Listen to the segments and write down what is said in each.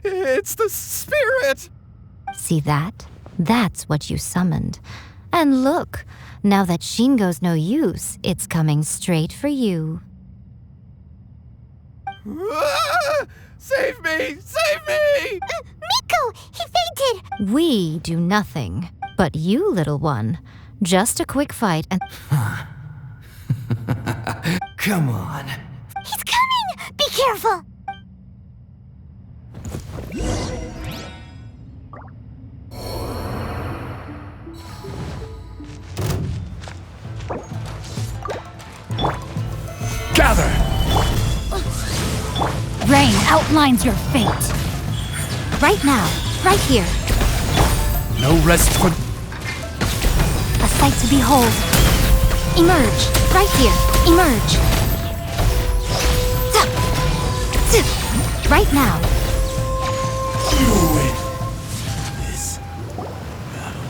It's the spirit! See that? That's what you summoned. And look, now that Shingo's no use, it's coming straight for you. Ah! Save me! Save me! Miko! He fainted! We do nothing. But you, little one, just a quick fight and... Come on. He's coming! Be careful! Gather! Rain outlines your fate. Right now, right here. No rest for... A sight to behold. Emerge, right here. Emerge. Right now. You win this battle.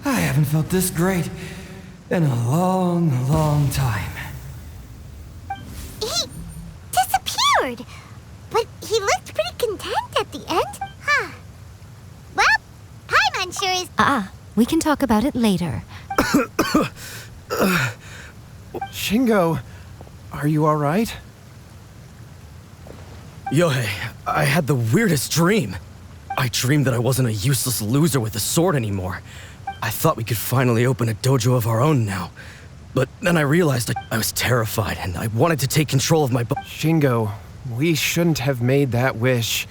I haven't felt this great in a long, long time. He disappeared! But he looked pretty content at the end, huh? Well, Paimon sure is... We can talk about it later. Shingo, are you alright? Yae, I had the weirdest dream. I dreamed that I wasn't a useless loser with a sword anymore. I thought we could finally open a dojo of our own now. But then I realized I was terrified and I wanted to take control of my Shingo, we shouldn't have made that wish.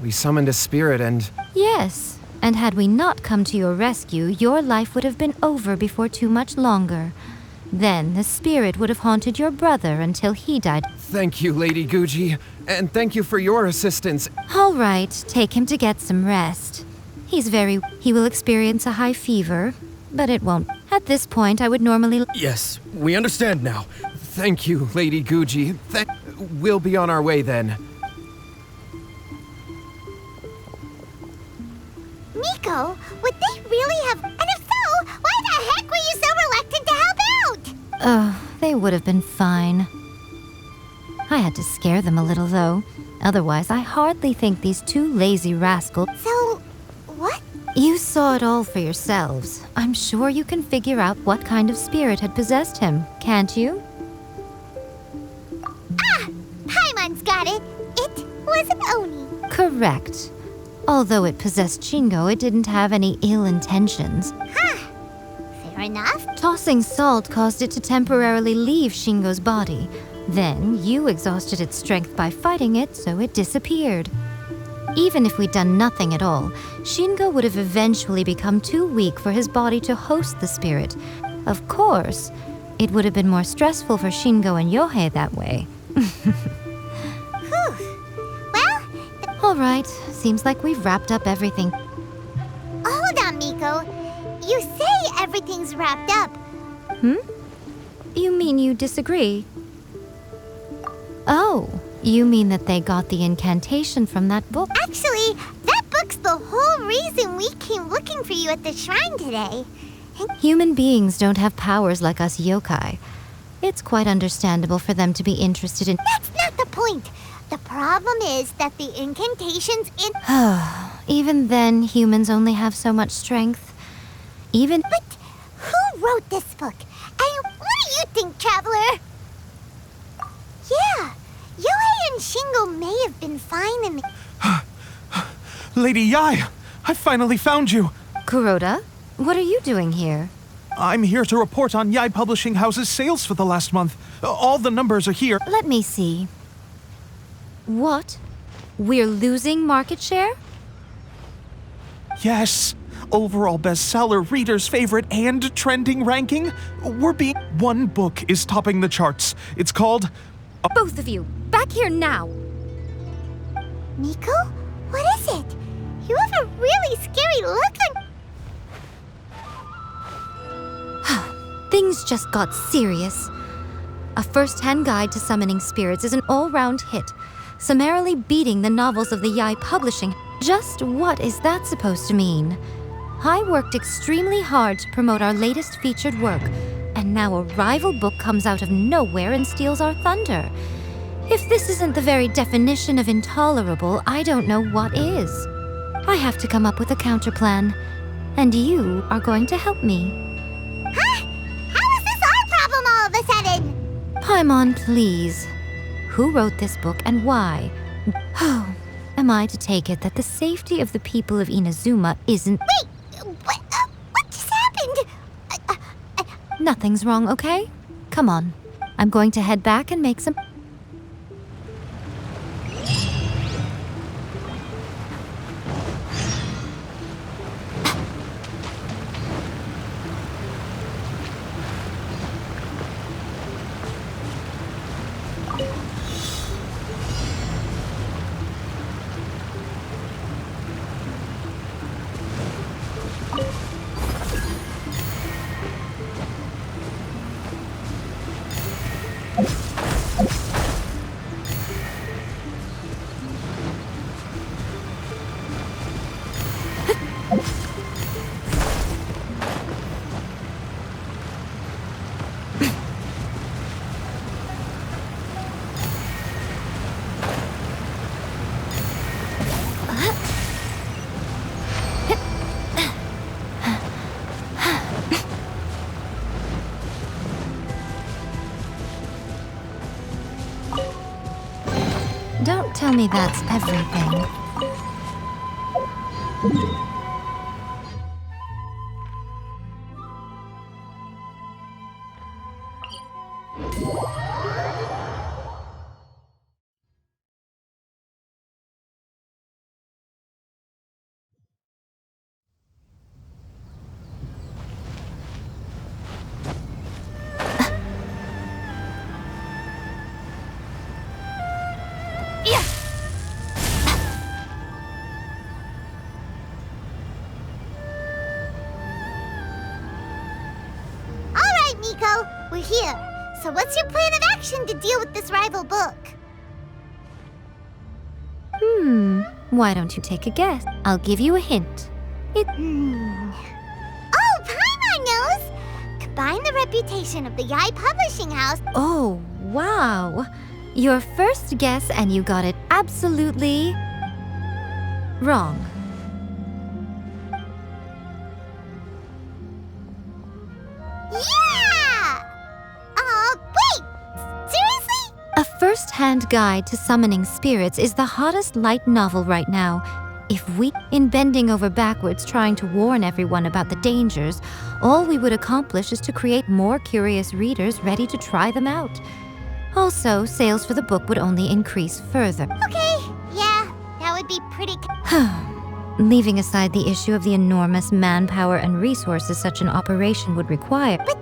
We summoned a spirit and... Yes, and had we not come to your rescue, your life would have been over before too much longer. Then the spirit would have haunted your brother until he died. Thank you, Lady Guji, and thank you for your assistance. All right, take him to get some rest. He will experience a high fever, but it won't. At this point, I would normally... Yes, we understand now. Thank you, Lady Guji. We'll be on our way then. Miko, would they really have... And if so, why the heck were you so reluctant to help out? They would have been fine. I had to scare them a little, though. Otherwise, I hardly think these two lazy rascals... So, what? You saw it all for yourselves. I'm sure you can figure out what kind of spirit had possessed him, can't you? Paimon's got it. It was an Oni. Correct. Although it possessed Shingo, it didn't have any ill intentions. Fair enough. Tossing salt caused it to temporarily leave Shingo's body. Then you exhausted its strength by fighting it, so it disappeared. Even if we'd done nothing at all, Shingo would have eventually become too weak for his body to host the spirit. Of course, it would have been more stressful for Shingo and Yae that way. Well... All right, seems like we've wrapped up everything. Hold on, Miko. You say everything's wrapped up. You mean you disagree? Oh, you mean that they got the incantation from that book? Actually, that book's the whole reason we came looking for you at the shrine today. Human beings don't have powers like us yokai. It's quite understandable for them to be interested in... That's not the point. The problem is that the incantation's in... Even then, humans only have so much strength. But who wrote this book? And what do you think, Traveler? Yeah, Yae and Shingo may have been fine in the... Lady Yae, I finally found you. Kuroda, what are you doing here? I'm here to report on Yae Publishing House's sales for the last month. All the numbers are here. Let me see. What? We're losing market share? Yes. Overall bestseller, readers' favorite, and trending ranking. One book is topping the charts. It's called... Both of you, back here now! Miko? What is it? You have a really scary look on... Things just got serious. A first-hand guide to summoning spirits is an all-round hit, summarily beating the novels of the Yae Publishing. Just what is that supposed to mean? I worked extremely hard to promote our latest featured work, and now a rival book comes out of nowhere and steals our thunder. If this isn't the very definition of intolerable, I don't know what is. I have to come up with a counterplan, and you are going to help me. Huh? How is this our problem all of a sudden? Paimon, please. Who wrote this book and why? Oh, am I to take it that the safety of the people of Inazuma isn't— Wait, what just happened? Nothing's wrong, okay? Come on. I'm going to head back and make some— Don't tell me that's everything. Miko, we're here. So what's your plan of action to deal with this rival book? Why don't you take a guess? I'll give you a hint. Oh, Paimon knows! Combine the reputation of the Yae Publishing House. Oh, wow. Your first guess and you got it absolutely wrong. Yeah! Wait! Seriously? A first-hand guide to summoning spirits is the hottest light novel right now. If we, in bending over backwards trying to warn everyone about the dangers, all we would accomplish is to create more curious readers ready to try them out. Also, sales for the book would only increase further. Okay, yeah, that would be pretty... Leaving aside the issue of the enormous manpower and resources such an operation would require. But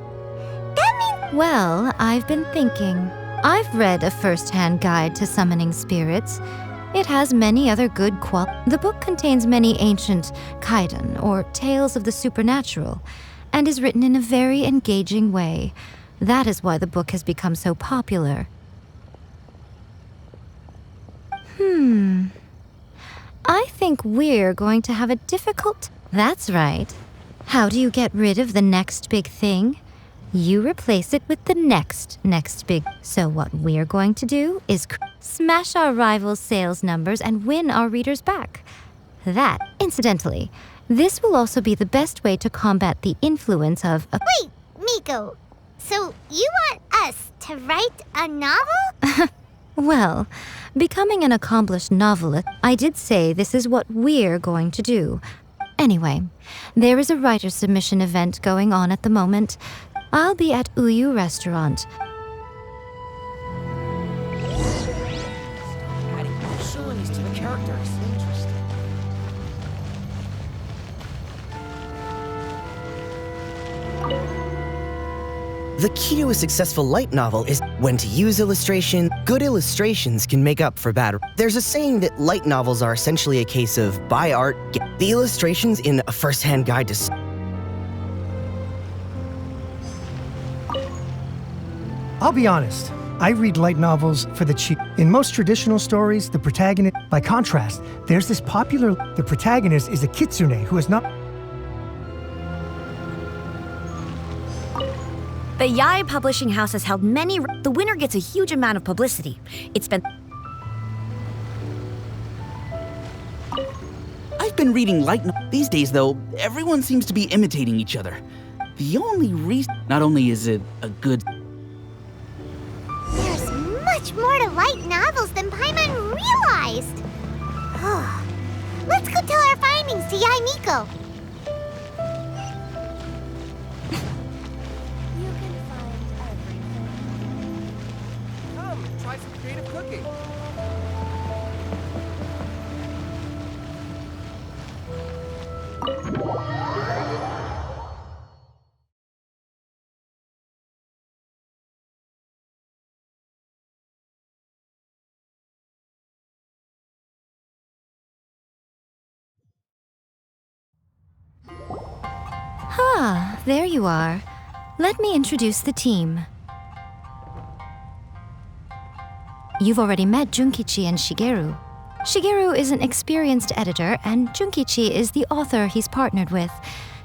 that means... Well, I've been thinking. I've read a first-hand guide to summoning spirits. It has many other good The book contains many ancient kaidan, or tales of the supernatural, and is written in a very engaging way. That is why the book has become so popular. I think we're going to have a difficult... That's right. How do you get rid of the next big thing? You replace it with the next big... So what we're going to do is smash our rivals' sales numbers and win our readers back. That, incidentally, this will also be the best way to combat the influence of... Wait, Miko. So you want us to write a novel? Well, becoming an accomplished novelist, I did say this is what we're going to do. Anyway, there is a writer's submission event going on at the moment. I'll be at Uyu Restaurant. Adding personalities to the characters. Interesting. The key to a successful light novel is when to use illustration. Good illustrations can make up for bad. There's a saying that light novels are essentially a case of buy art, get the illustrations in a first-hand guide to... I'll be honest, I read light novels for the cheap. In most traditional stories, the protagonist... By contrast, there's this popular... The protagonist is a kitsune who is not... The Yae publishing house has held many. The winner gets a huge amount of publicity. It's been. I've been reading light novels. These days, though, everyone seems to be imitating each other. The only reason... Not only is it a good... There's much more to light novels than Paimon realized. Let's go tell our findings to Yae Miko. Come, try some creative cooking. Ah, there you are. Let me introduce the team. You've already met Junkichi and Shigeru. Shigeru is an experienced editor, and Junkichi is the author he's partnered with.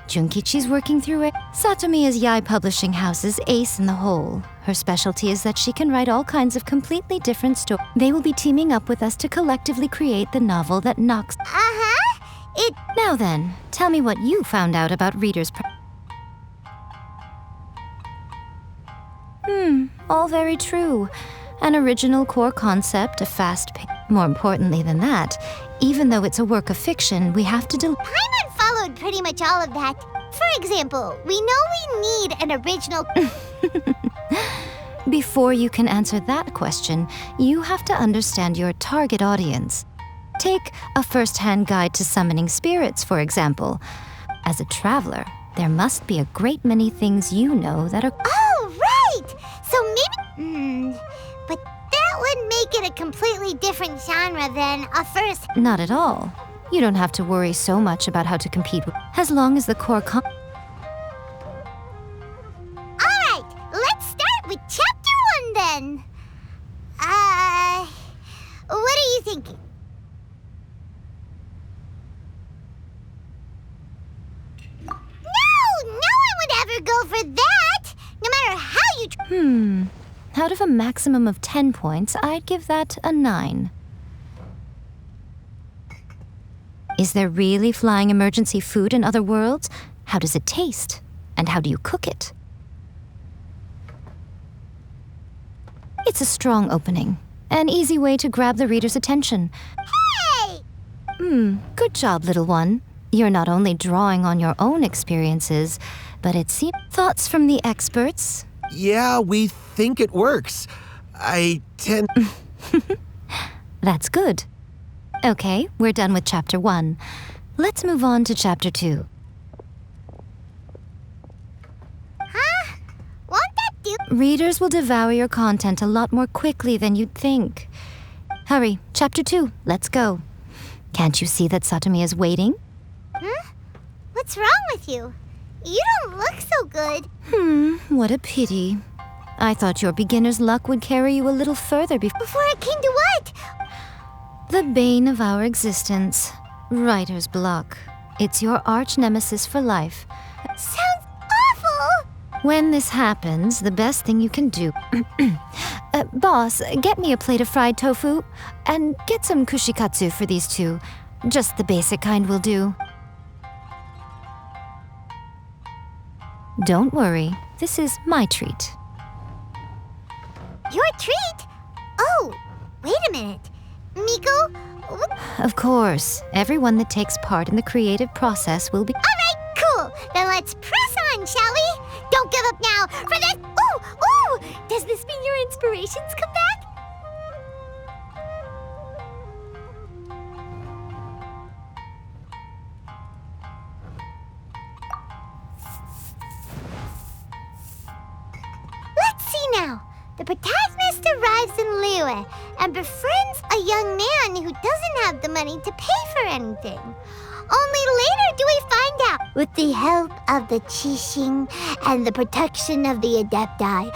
Junkichi's working through it. Satomi is Yae Publishing House's ace in the hole. Her specialty is that she can write all kinds of completely different stories. They will be teaming up with us to collectively create the novel that knocks... Now then, tell me what you found out about readers' all very true. An original core concept, a fast pace. More importantly than that, even though it's a work of fiction, we have to Paimon followed pretty much all of that. For example, we know we need an original... Before you can answer that question, you have to understand your target audience. Take a first-hand guide to summoning spirits, for example. As a traveler, there must be a great many things you know that are... Oh, right! So maybe... But that would make it a completely different genre than a first... Not at all. You don't have to worry so much about how to compete with... As long as the core Alright, let's start with Chapter 1 then. What are you thinking? No one would ever go for that! No matter how you... Out of a maximum of 10 points, I'd give that a 9. Is there really flying emergency food in other worlds? How does it taste? And how do you cook it? It's a strong opening. An easy way to grab the reader's attention. Hey! Good job, little one. You're not only drawing on your own experiences, but it seems... Thoughts from the experts? Yeah, we think it works. I tend... That's good. Okay, we're done with Chapter 1. Let's move on to Chapter 2. Huh? Won't that do? Readers will devour your content a lot more quickly than you'd think. Hurry, Chapter 2, let's go. Can't you see that Satomi is waiting? Huh? What's wrong with you? You don't look so good. What a pity. I thought your beginner's luck would carry you a little further Before it came to what? The bane of our existence. Writer's block. It's your arch nemesis for life. Sounds awful! When this happens, the best thing you can do... Boss, get me a plate of fried tofu, and get some kushikatsu for these two. Just the basic kind will do. Don't worry, this is my treat. Your treat? Oh, wait a minute. Miko, what? Of course, everyone that takes part in the creative process will be... Alright, cool. Then let's press on, shall we? Don't give up now. For this... Ooh! Does this mean your inspirations come back? Let's see now. The protagonist arrives in Liyue and befriends a young man who doesn't have the money to pay for anything. Only later do we find out, with the help of the Qixing and the protection of the Adepti.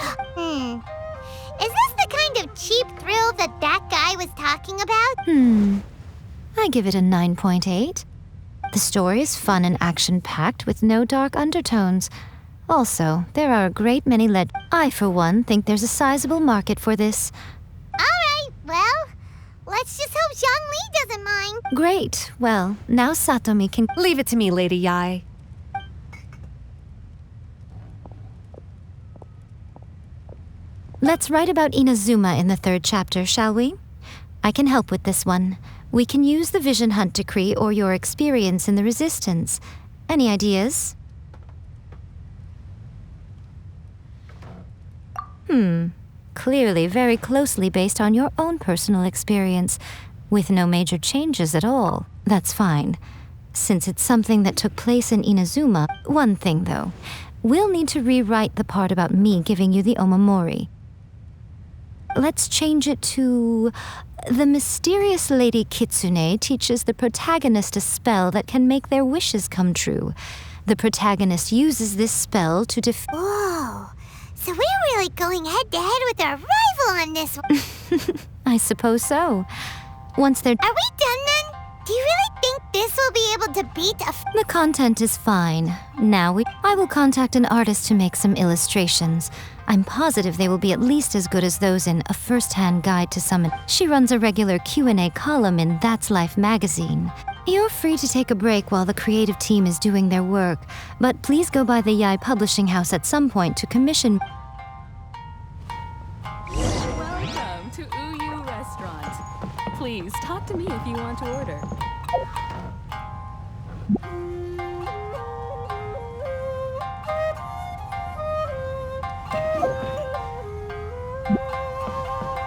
Is this the kind of cheap thrill that guy was talking about? I give it a 9.8. The story is fun and action-packed with no dark undertones. Also, there are a great many I, for one, think there's a sizable market for this. Alright, well, let's just hope Zhongli doesn't mind. Great. Well, now Satomi can... Leave it to me, Lady Yae. Let's write about Inazuma in the 3rd chapter, shall we? I can help with this one. We can use the Vision Hunt decree or your experience in the Resistance. Any ideas? Clearly very closely based on your own personal experience, with no major changes at all. That's fine. Since it's something that took place in Inazuma, one thing though. We'll need to rewrite the part about me giving you the Omamori. Let's change it to... The mysterious Lady Kitsune teaches the protagonist a spell that can make their wishes come true. The protagonist uses this spell to Whoa, so we're really going head-to-head with our rival on this one. I suppose so. Once they're... Are we done then? Do you really think this will be able to beat The content is fine. Now I will contact an artist to make some illustrations. I'm positive they will be at least as good as those in A First-Hand Guide to Summon. She runs a regular Q&A column in That's Life magazine. You're free to take a break while the creative team is doing their work, but please go by the Yae Publishing House at some point to commission... Welcome to Uyu Restaurant. Please, talk to me if you want to order.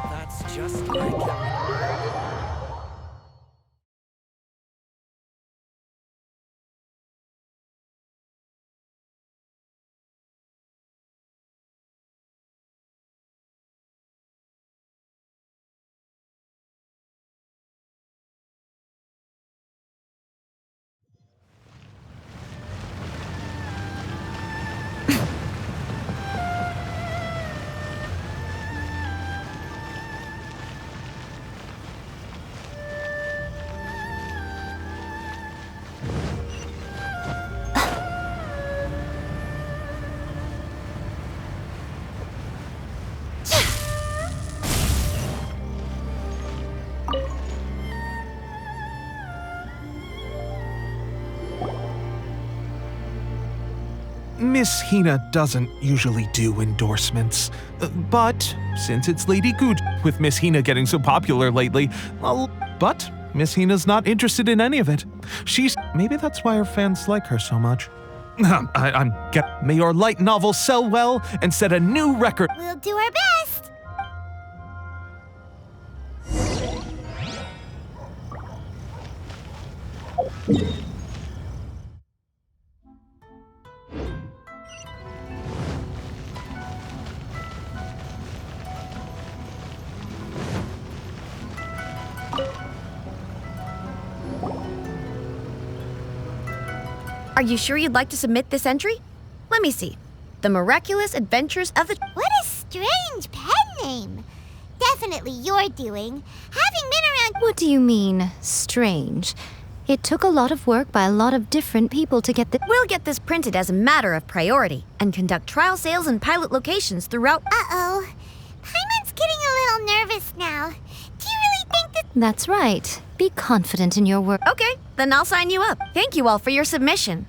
That's just like... Miss Hina doesn't usually do endorsements, but since it's Lady Guj, with Miss Hina getting so popular lately, well, but Miss Hina's not interested in any of it. Maybe that's why her fans like her so much. May your light novel sell well and set a new record. We'll do our best. Are you sure you'd like to submit this entry? Let me see. The Miraculous Adventures of the... What a strange pen name. Definitely your doing. Having been around... What do you mean, strange? It took a lot of work by a lot of different people to get the... We'll get this printed as a matter of priority and conduct trial sales in pilot locations throughout... Uh-oh. Paimon's getting a little nervous now. Do you really think that... That's right. Be confident in your work. Okay, then I'll sign you up. Thank you all for your submission.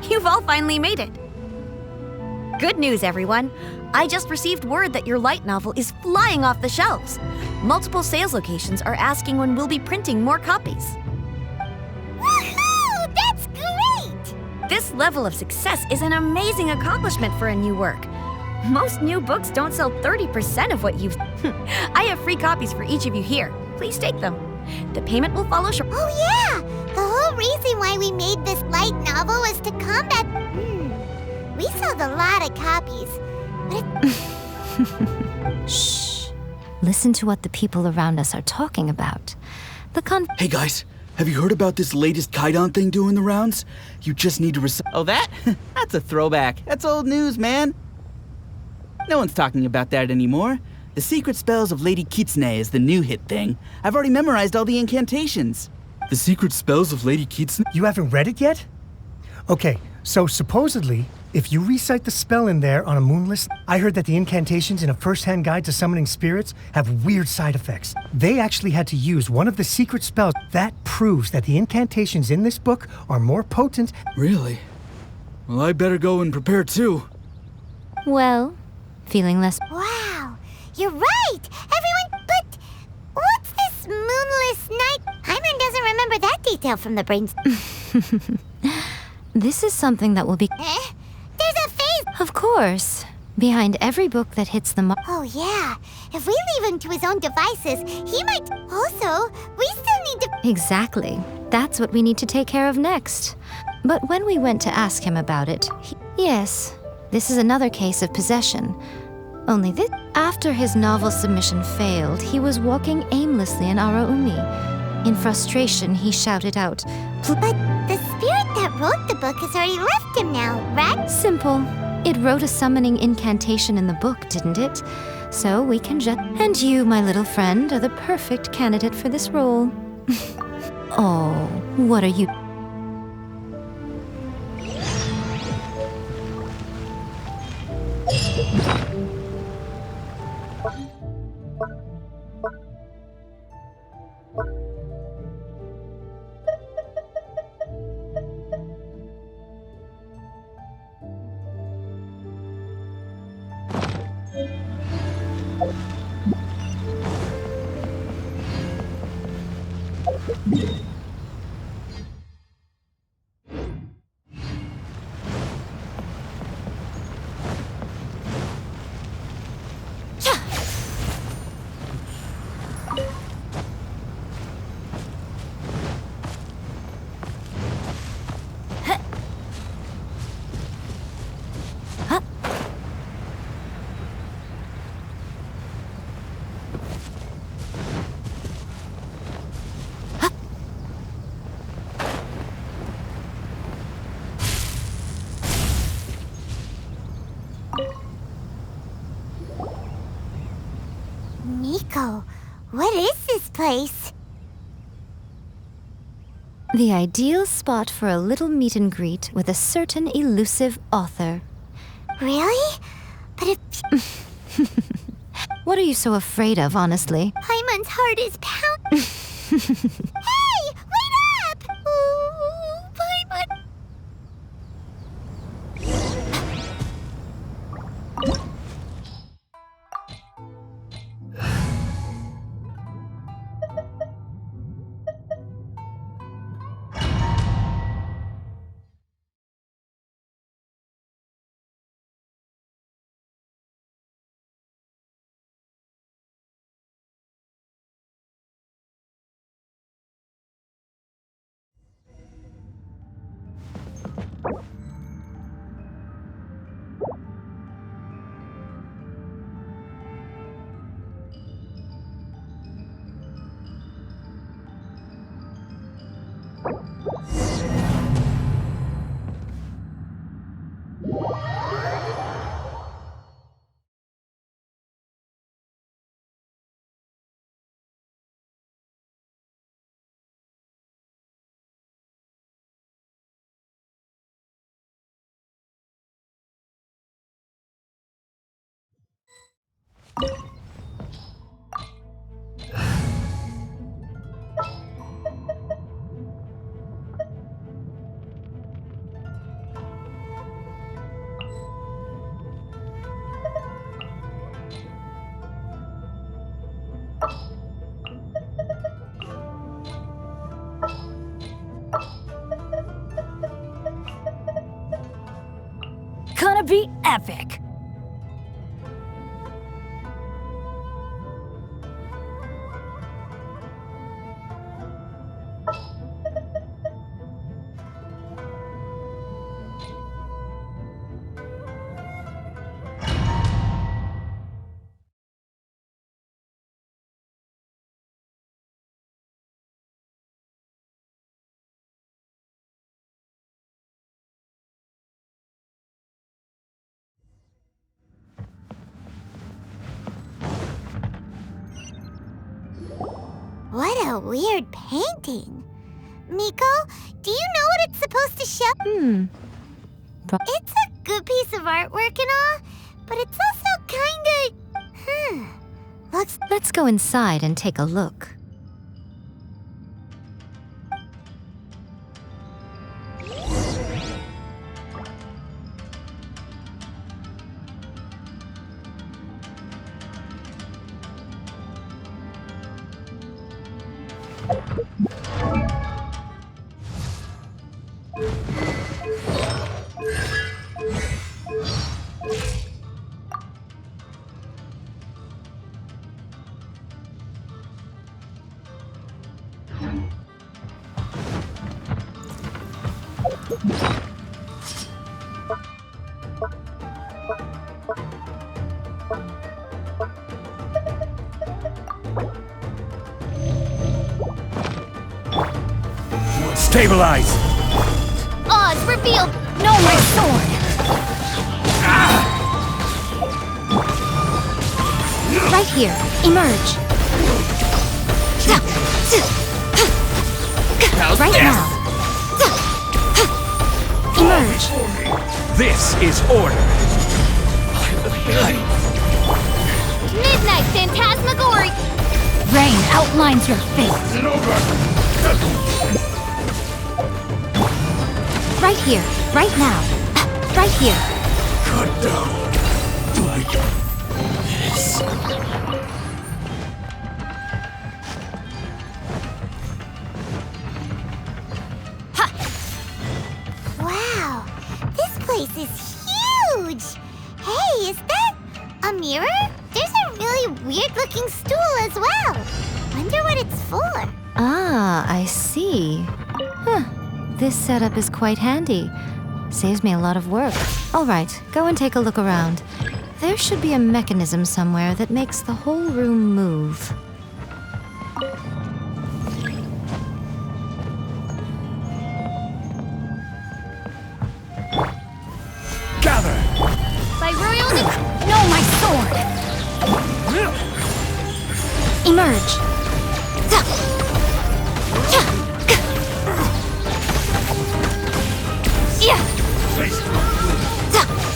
You've all finally made it. Good news, everyone. I just received word that your light novel is flying off the shelves. Multiple sales locations are asking when we'll be printing more copies. Woohoo! That's This level of success is an amazing accomplishment for a new work. Most new books don't sell 30% of what you've... I have free copies for each of you here. Please take them. The payment will follow shortly. Oh yeah! The whole reason why we made this light novel was to combat... We sold a lot of copies. But Shh. Listen to what the people around us are talking about. Hey guys, have you heard about this latest Kaidan thing doing the rounds? You just need to Oh, that? That's a throwback. That's old news, man. No one's talking about that anymore. The Secret Spells of Lady Kitsune is the new hit thing. I've already memorized all the incantations. The Secret Spells of Lady Kitsune? You haven't read it yet? Okay, so supposedly, if you recite the spell in there on a moonless, I heard that the incantations in a first-hand guide to summoning spirits have weird side effects. They actually had to use one of the secret spells. That proves that the incantations in this book are more potent. Really? Well, I better go and prepare too. Well, feeling less... wow, you're right! Everyone, but what's this moonless night? Hyman doesn't remember that detail from the brains. This is something that will be... There's a phase! Of course. Behind every book that hits the mark... Oh yeah, if we leave him to his own devices, he might... Also, we still need to... Exactly. That's what we need to take care of next. But when we went to ask him about it, yes, this is another case of possession. Only this... After his novel submission failed, he was walking aimlessly in Araumi. In frustration, he shouted out, But the spirit that wrote the book has already left him now, right? Simple. It wrote a summoning incantation in the book, didn't it? So we can just... And you, my little friend, are the perfect candidate for this role. Oh, what are you... Miko, what is this place? The ideal spot for a little meet and greet with a certain elusive author. Really? But if... What are you so afraid of, honestly? Paimon's heart is pounding. Hey! Wait up! Ooh, Paimon! be epic. What a weird painting. Miko, do you know what it's supposed to show? It's a good piece of artwork and all, but it's also kinda... Let's go inside and take a look. Stabilize! Oz, revealed! No, my sword! Right here. Emerge. Right now. Emerge. This is order! Midnight Phantasmagoria! Rain outlines your face. Right here. Right now. Right here. Cut down. Like this. Wow, this place is huge! Hey, is that a mirror? There's a really weird-looking stool as well. Wonder what it's for. Ah, I see. Huh. This setup is quite handy. Saves me a lot of work. All right, go and take a look around. There should be a mechanism somewhere that makes the whole room move. Gather! By royal no, my sword! Emerge.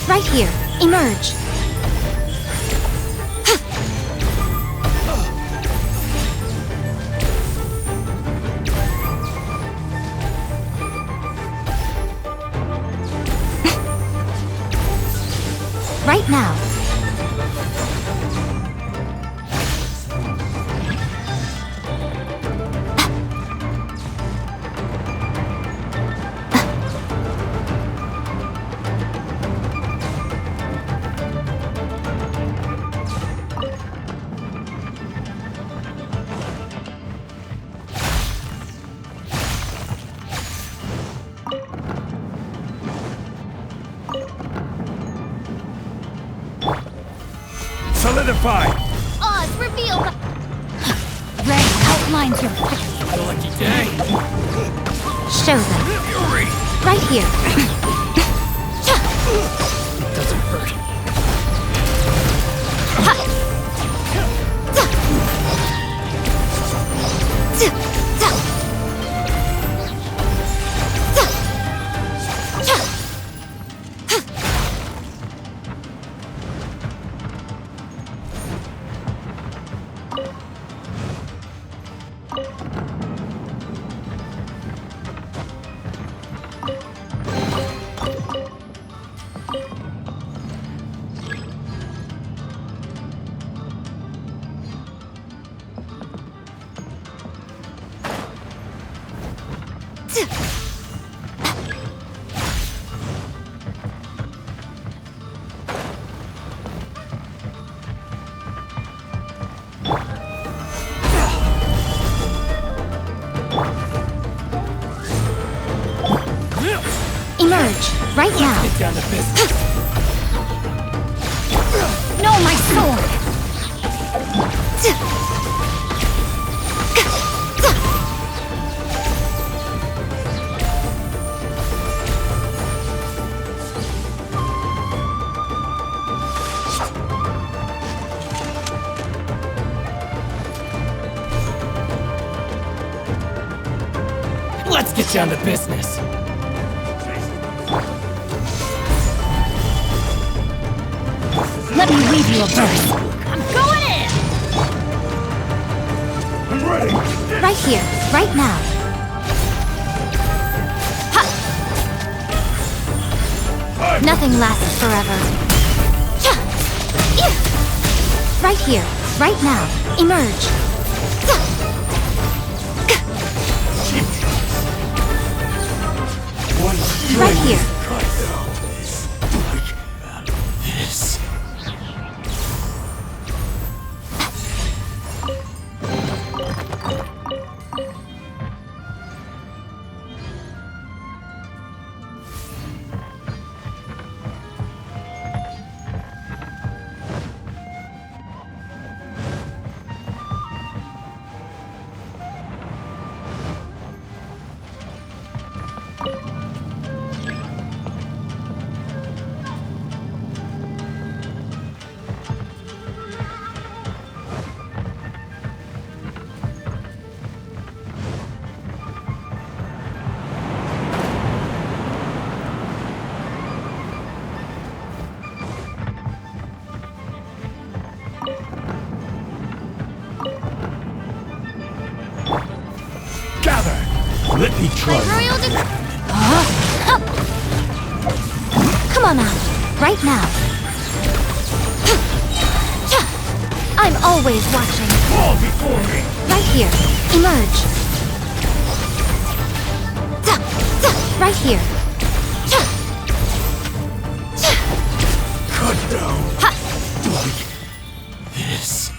Right here. Emerge. Right now. Solidify! Oz, revealed! Rain outlines your face. Lucky day! Show them. Fury! Right here. It doesn't hurt. Emerge, right now. Get down to business. No, my sword! Let's get down to business. Let me weave you a verse. I'm going in! Right here, right now. Ha! Nothing lasts forever. Cha! Yeah! Right here, right now. Emerge. Right here. This. Let me try. Come on out, right now. I'm always watching. Fall before me. Right here, emerge. Right here. Cut down. Like this.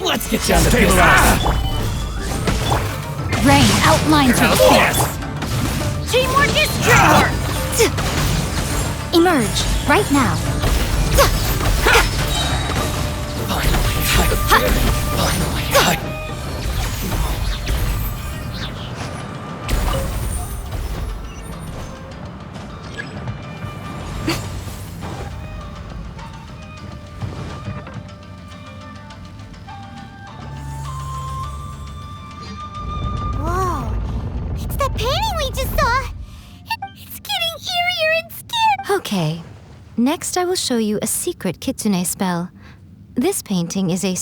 Let's get down to business. Rain outlines your face. Teamwork is teamwork! Emerge, right now. Whoa. It's that painting we just saw. It's getting eerier and scarier. Okay, next I will show you a secret kitsune spell. This painting is a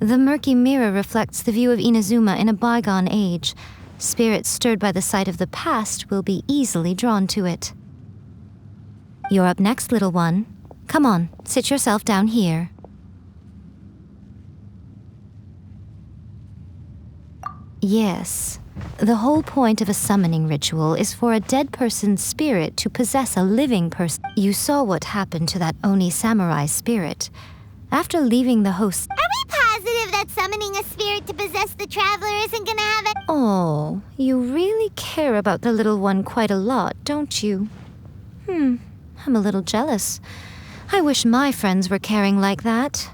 The murky mirror reflects the view of Inazuma in a bygone age. Spirits stirred by the sight of the past will be easily drawn to it. You're up next, little one. Come on, sit yourself down here. Yes. The whole point of a summoning ritual is for a dead person's spirit to possess a living person. You saw what happened to that Oni samurai spirit. After leaving the host... Are we positive that summoning a spirit to possess the traveler isn't gonna have it? Oh, you really care about the little one quite a lot, don't you? I'm a little jealous. I wish my friends were caring like that.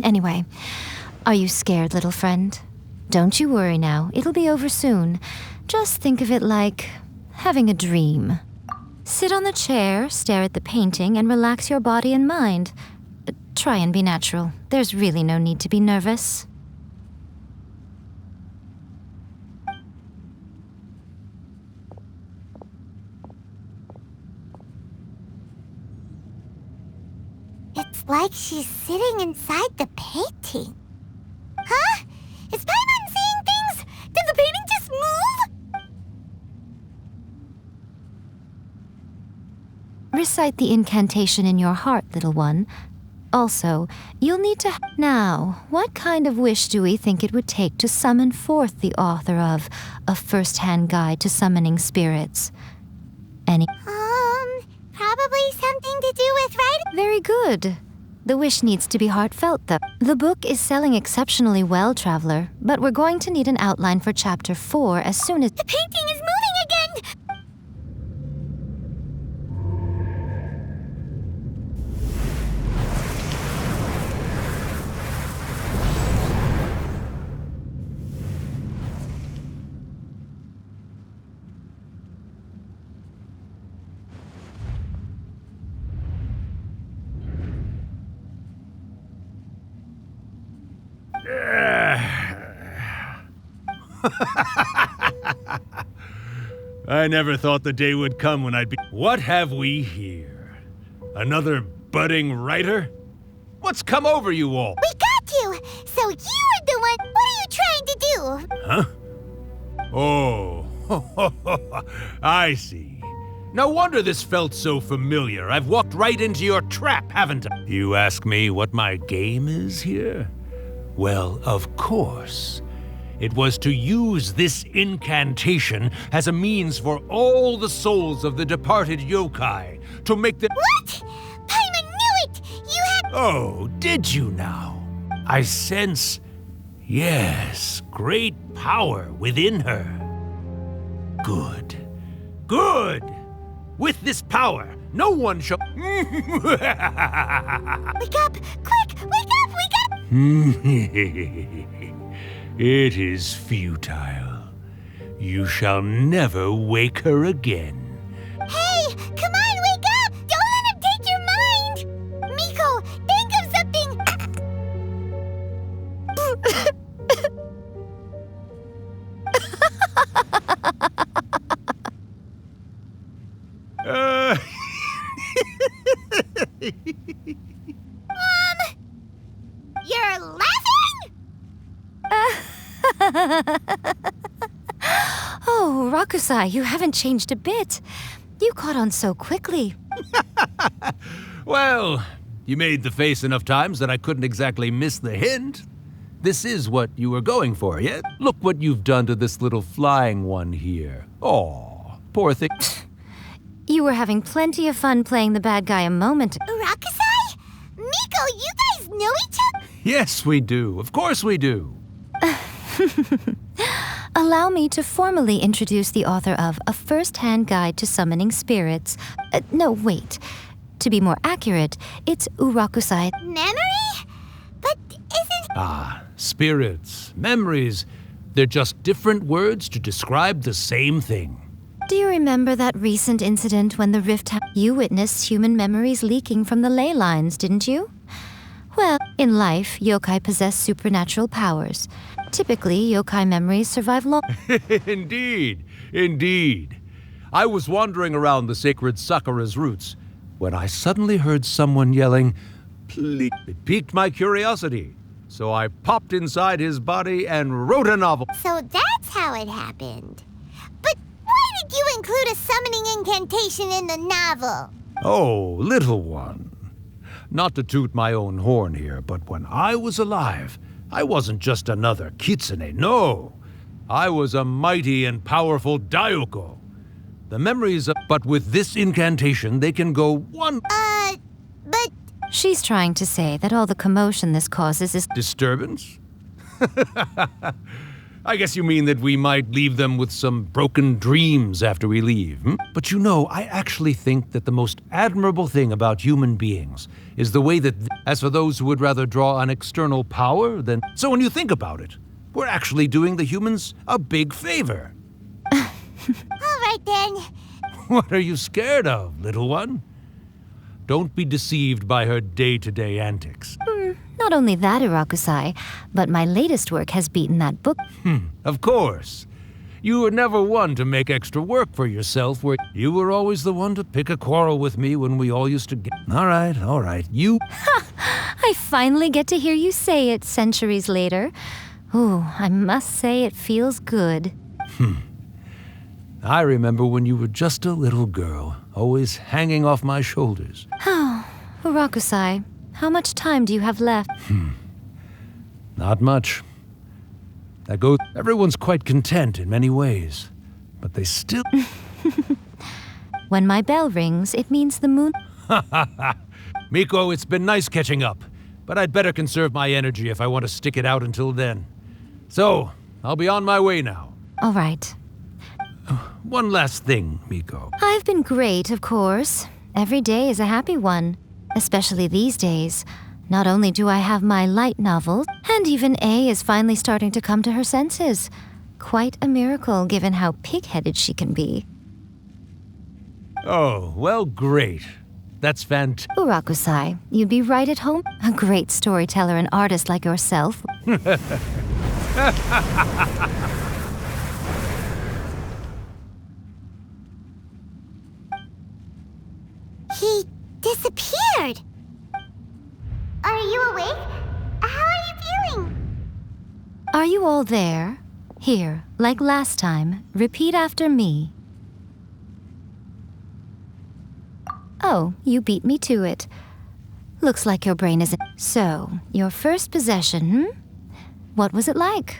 Anyway, are you scared, little friend? Don't you worry now, it'll be over soon. Just think of it like having a dream. Sit on the chair, stare at the painting, and relax your body and mind. Try and be natural. There's really no need to be nervous. like she's sitting inside the painting. Huh? Is Paimon seeing things? Did the painting just move? Recite the incantation in your heart, little one. Also, you'll need to... Now, what kind of wish do we think it would take to summon forth the author of A First-Hand Guide to Summoning Spirits? Any... Probably something to do with writing. Very good. The wish needs to be heartfelt, though. The book is selling exceptionally well, Traveler, but we're going to need an outline for Chapter 4 as soon as... The painting is moving again! I never thought the day would come when I'd be... What have we here? Another budding writer? What's come over you all? We got you! So you were the one... What are you trying to do? Huh? Oh, I see. No wonder this felt so familiar. I've walked right into your trap, haven't I? You ask me what my game is here? Well, of course. It was to use this incantation as a means for all the souls of the departed yokai to make the... What? Paimon knew it! You had... Oh, did you now? I sense... Yes, great power within her. Good. Good! With this power, no one shall... Wake up! Quick! Wake up! Wake up! It is futile. You shall never wake her again. Hey! Come on, wake up! Don't let him take your mind! Miko, think of something! You're laughing? Oh, Rakusai, you haven't changed a bit. You caught on so quickly. Well, you made the face enough times that I couldn't exactly miss the hint. This is what you were going for, yeah? Look what you've done to this little flying one here. Aw, poor thing. You were having plenty of fun playing the bad guy a moment ago. Rakusai? Miko, you guys know each other? Yes, we do. Of course we do. Allow me to formally introduce the author of A First-Hand Guide to Summoning Spirits. No, wait. To be more accurate, it's Urakusai. Memory? But isn't... Ah, spirits, memories. They're just different words to describe the same thing. Do you remember that recent incident when the rift You witnessed human memories leaking from the ley lines, didn't you? Well, in life, yokai possess supernatural powers. Typically, yokai memories survive long... Indeed, indeed. I was wandering around the sacred Sakura's roots when I suddenly heard someone yelling, "Please." It piqued my curiosity, so I popped inside his body and wrote a novel. So that's how it happened. But why did you include a summoning incantation in the novel? Oh, little one. Not to toot my own horn here, but when I was alive, I wasn't just another kitsune, no. I was a mighty and powerful Daiyoko. The memories of... But with this incantation, they can go one... but... She's trying to say that all the commotion this causes is... Disturbance? I guess you mean that we might leave them with some broken dreams after we leave, hmm? But you know, I actually think that the most admirable thing about human beings is the way that... As for those who would rather draw on external power, then... So when you think about it, we're actually doing the humans a big favor. All right, then. What are you scared of, little one? Don't be deceived by her day-to-day antics. Not only that, Urakusai, but my latest work has beaten that book. Of course. You were never one to make extra work for yourself, where you were always the one to pick a quarrel with me when we all used to get... All right, you... I finally get to hear you say it centuries later. Ooh, I must say it feels good. I remember when you were just a little girl, always hanging off my shoulders. Oh, Urakusai, how much time do you have left? Not much. That goes... Everyone's quite content in many ways, but they still... When my bell rings, it means the moon... Miko, it's been nice catching up, but I'd better conserve my energy if I want to stick it out until then. So, I'll be on my way now. All right. One last thing, Miko. I've been great, of course. Every day is a happy one, especially these days. Not only do I have my light novels, and even A is finally starting to come to her senses. Quite a miracle, given how pig-headed she can be. Oh, well, great. That's fantastic. Urakusai, you'd be right at home. A great storyteller and artist like yourself. He disappeared. Are you awake? How are you feeling? Are you all there? Here, like last time, repeat after me. Oh, you beat me to it. Looks like your brain isn't... So, your first possession, What was it like?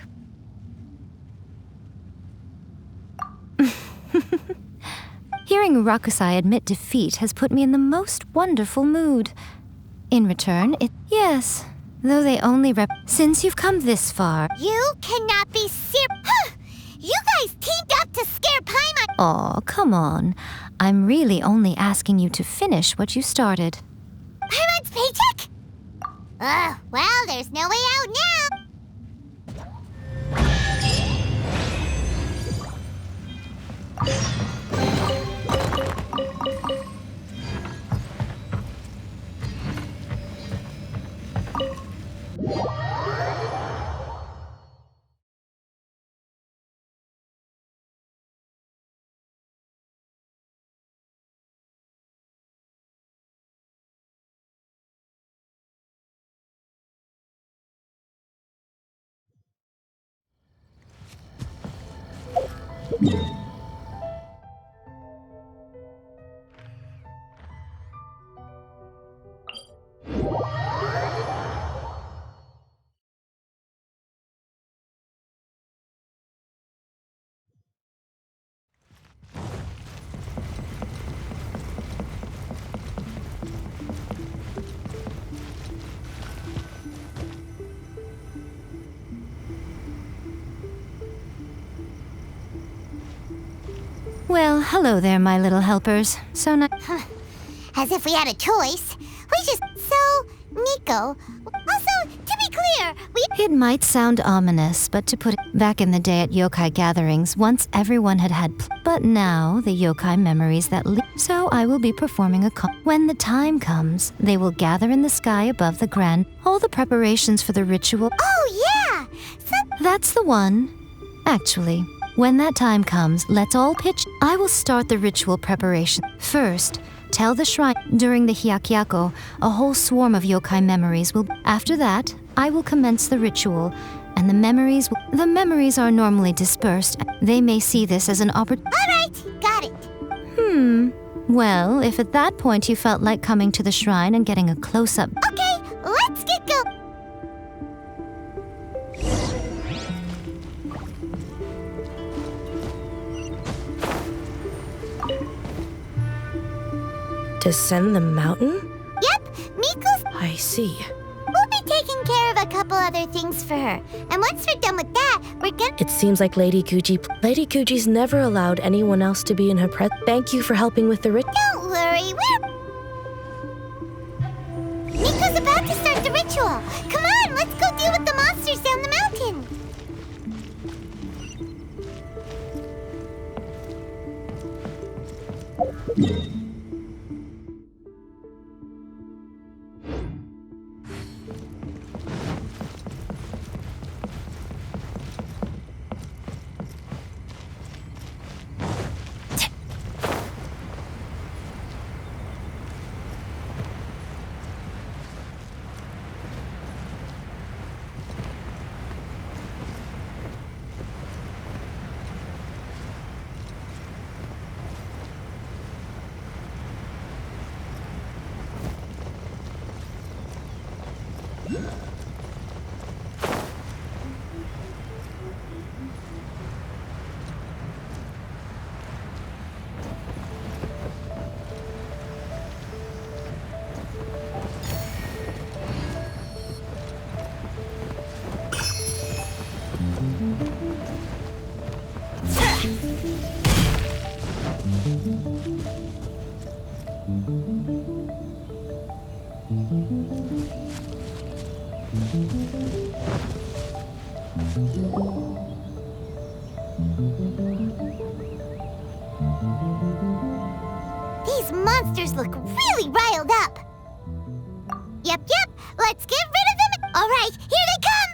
Hearing Urakusai admit defeat has put me in the most wonderful mood. In return, yes, though they only since you've come this far. You cannot be You guys teamed up to scare Paimon! Aw, come on. I'm really only asking you to finish what you started. Paimon's paycheck? Well, there's no way out now! Well, hello there, my little helpers. So nice. As if we had a choice. So, Miko, also, to be clear, It might sound ominous, but to put it back in the day at yokai gatherings, once everyone had but now the yokai memories that so I will be performing a when the time comes, they will gather in the sky above the grand, all the preparations for the ritual. Oh, yeah! That's the one. Actually, when that time comes, let's all pitch. I will start the ritual preparation. First, tell the shrine. During the hyakyako, a whole swarm of yokai memories will... After that, I will commence the ritual, and the memories are normally dispersed. They may see this as an opportunity. Alright, got it. Well, if at that point you felt like coming to the shrine and getting a close-up... Okay, let's get going. Descend the mountain? Yep, Miko's... I see. We'll be taking care of a couple other things for her. And once we're done with that, we're gonna... It seems like Lady Kuji's never allowed anyone else to be in her presence. Thank you for helping with the ritual. Don't worry, Miko's about to start the ritual. Come on, let's go deal with the monsters down the mountain. These monsters look really riled up. Yep, let's get rid of them. All right, here they come.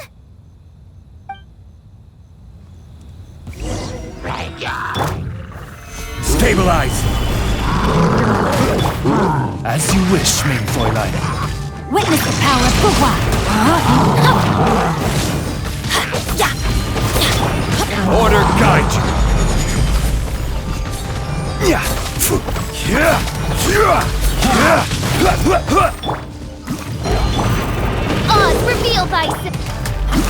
Stabilize! As you wish, main Fräulein. Witness the power of Fuhua! Order guide you! Oz, reveal thyself.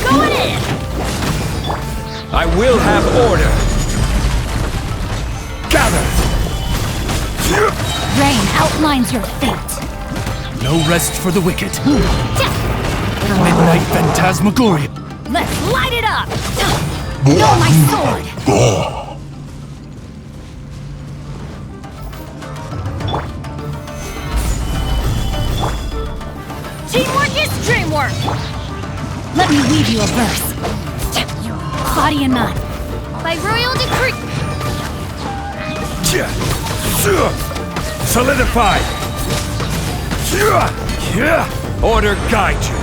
Going in! I will have order! Gather! Rain outlines your fate. No rest for the wicked. Midnight Phantasmagoria. Let's light it up! Know my sword! Teamwork is dreamwork! Let me weave you a verse. Body and none. By royal decree. Solidify! Order guide you!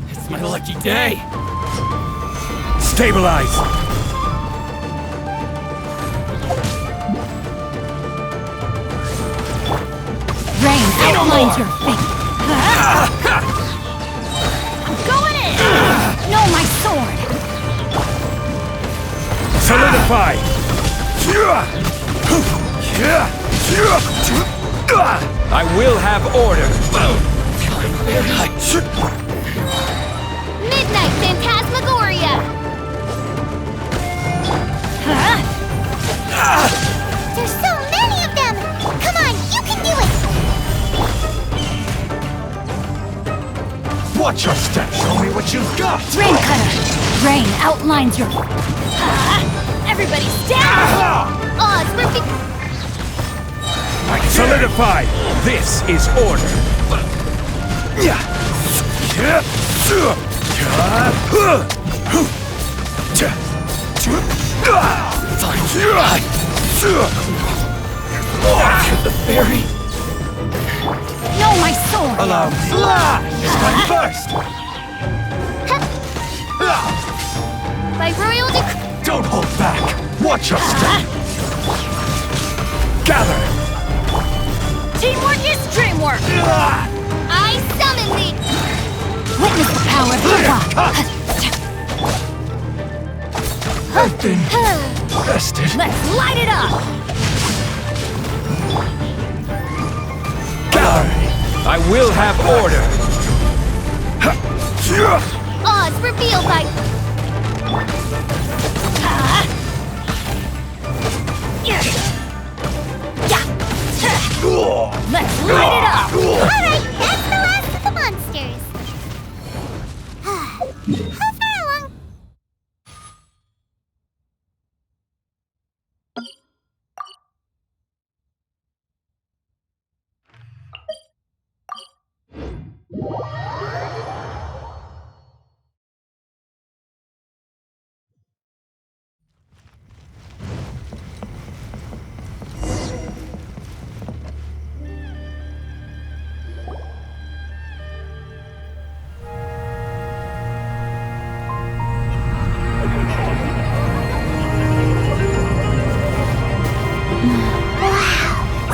It's my lucky day! Stabilize! Rain outlines your fate. I'm going in! Know my sword! Solidify! I will have order! Midnight Phantasmagoria. There's so many of them. Come on, you can do it. Watch your step! Show me what you've got! Rain cutter! Rain outlines your... Everybody stand! Oz, reveal. Solidify! This is order! The fairy! Know my sword! Allow me! Strike first! By royal decree. Don't hold back! Watch your step! Gather! Teamwork is dreamwork! I summon thee. Witness the power of Fuhua! I've been bested. Let's light it up! Gather! I will have order! Oz, reveal thy. Let's light it up! Alright, that's the last of the monsters. How far along?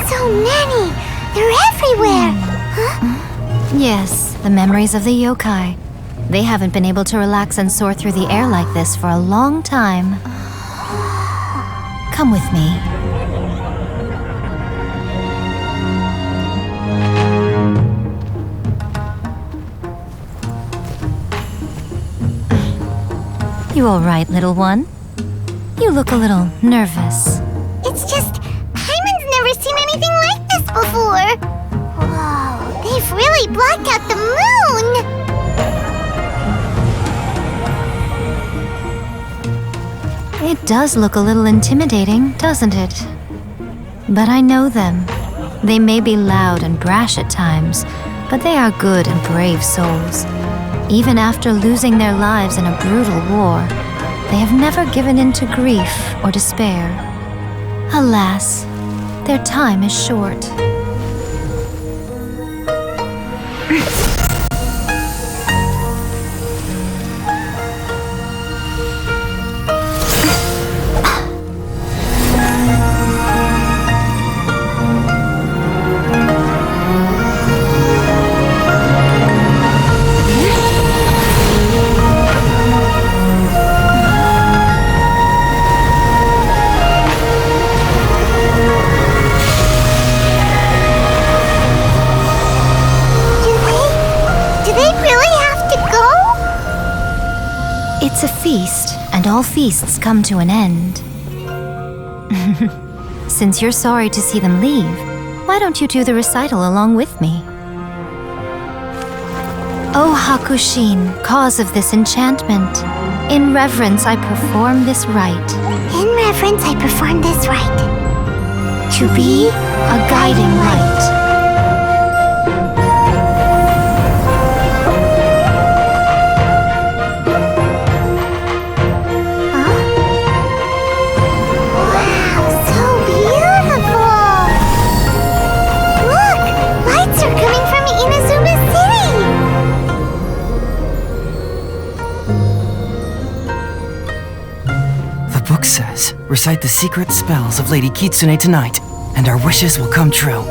So many! They're everywhere! Huh? Yes, the memories of the yokai. They haven't been able to relax and soar through the air like this for a long time. Come with me. You all right, little one? You look a little nervous. It's just, Hyman's never seen anything like this before. Whoa, they've really blocked out the moon! It does look a little intimidating, doesn't it? But I know them. They may be loud and brash at times, but they are good and brave souls. Even after losing their lives in a brutal war, they have never given in to grief or despair. Alas, their time is short. It's a feast, and all feasts come to an end. Since you're sorry to see them leave, why don't you do the recital along with me? O Hakushin, cause of this enchantment, in reverence I perform this rite. In reverence, I perform this rite. To be a guiding light. Says, recite the secret spells of Lady Kitsune tonight, and our wishes will come true.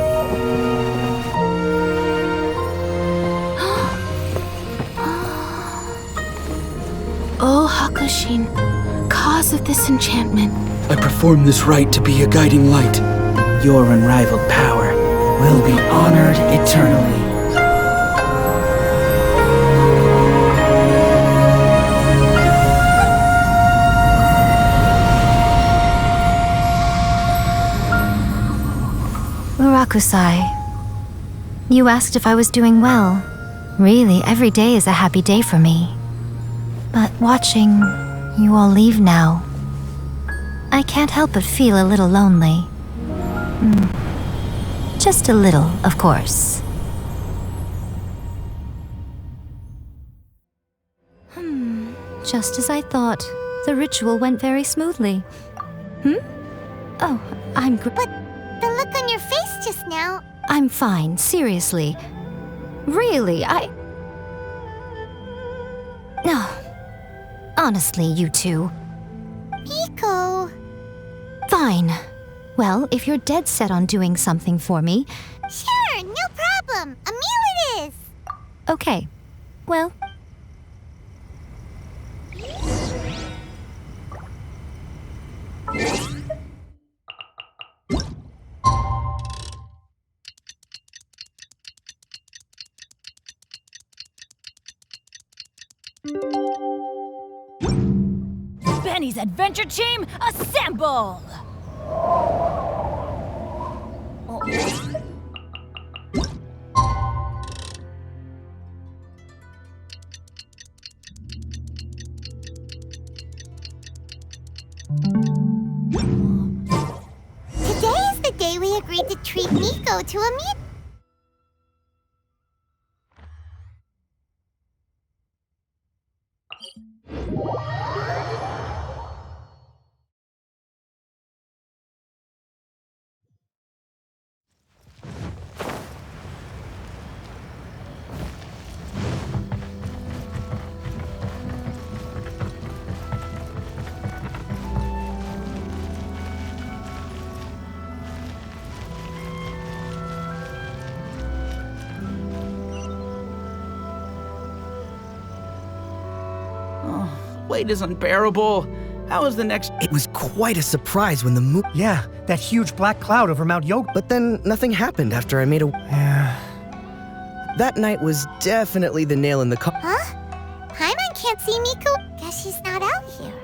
O Hakushin, cause of this enchantment. I perform this rite to be a guiding light. Your unrivaled power will be honored eternally. Murakusai, you asked if I was doing well. Really, every day is a happy day for me. But watching you all leave now, I can't help but feel a little lonely. Just a little, of course. Just as I thought, the ritual went very smoothly. Oh, I'm But the look on your face just now... I'm fine, seriously. Really, No. Honestly, you two. Miko... Fine. Well, if you're dead set on doing something for me... Sure, no problem. A meal it is. Okay. Well... Benny's adventure team, assemble! Today is the day we agreed to treat Miko to a meal. Weight is unbearable. How is the next... It was quite a surprise when the moon... Yeah, that huge black cloud over Mount Yoga. But then nothing happened after I made a... Yeah. That night was definitely the nail in the coffin. Huh? Paimon can't see Miko. Guess she's not out here.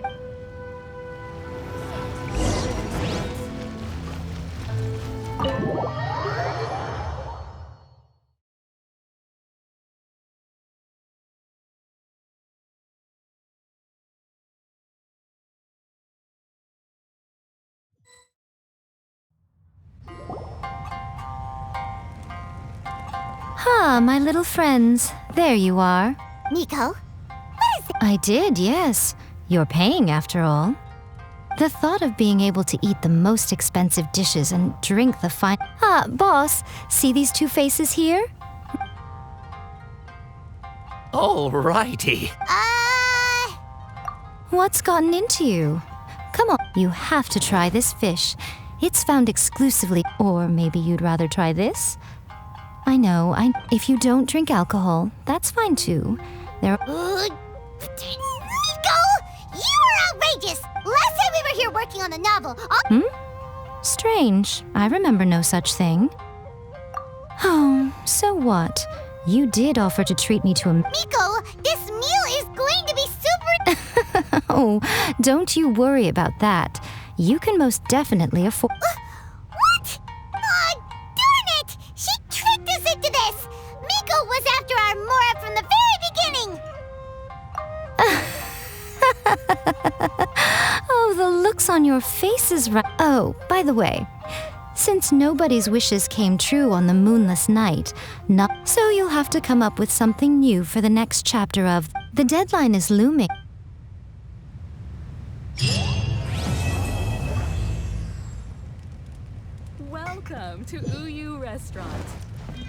Ah, my little friends. There you are. Miko? I did, yes. You're paying after all. The thought of being able to eat the most expensive dishes and drink the fine. Ah, boss, see these two faces here? Alrighty. What's gotten into you? Come on, you have to try this fish. It's found exclusively, or maybe you'd rather try this? I know, if you don't drink alcohol, that's fine too. Miko! You are outrageous! Last time we were here working on the novel, Strange. I remember no such thing. Oh, so what? You did offer to treat me to a... Miko, this meal is going to be super... Oh, don't you worry about that. You can most definitely afford... What? Darn it! She tricked us into this! Miko was after our Mora from the very beginning! Oh, the looks on your faces right... Oh, by the way, since nobody's wishes came true on the moonless night, so you'll have to come up with something new for the next chapter of... The deadline is looming. Welcome to Uyu Restaurant.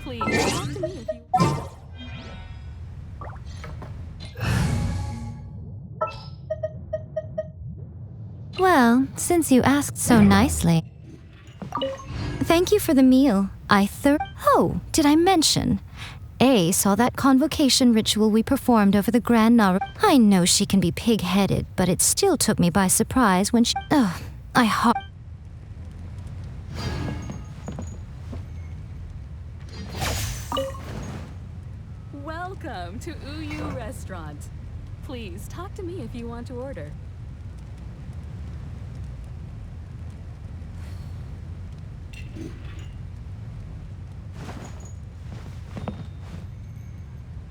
Please talk to me if you... Well, since you asked so nicely... Thank you for the meal. Oh, did I mention? A saw that convocation ritual we performed over the Grand Nara. I know she can be pig-headed, but it still took me by surprise when she... Welcome to Uyu Restaurant. Please talk to me if you want to order.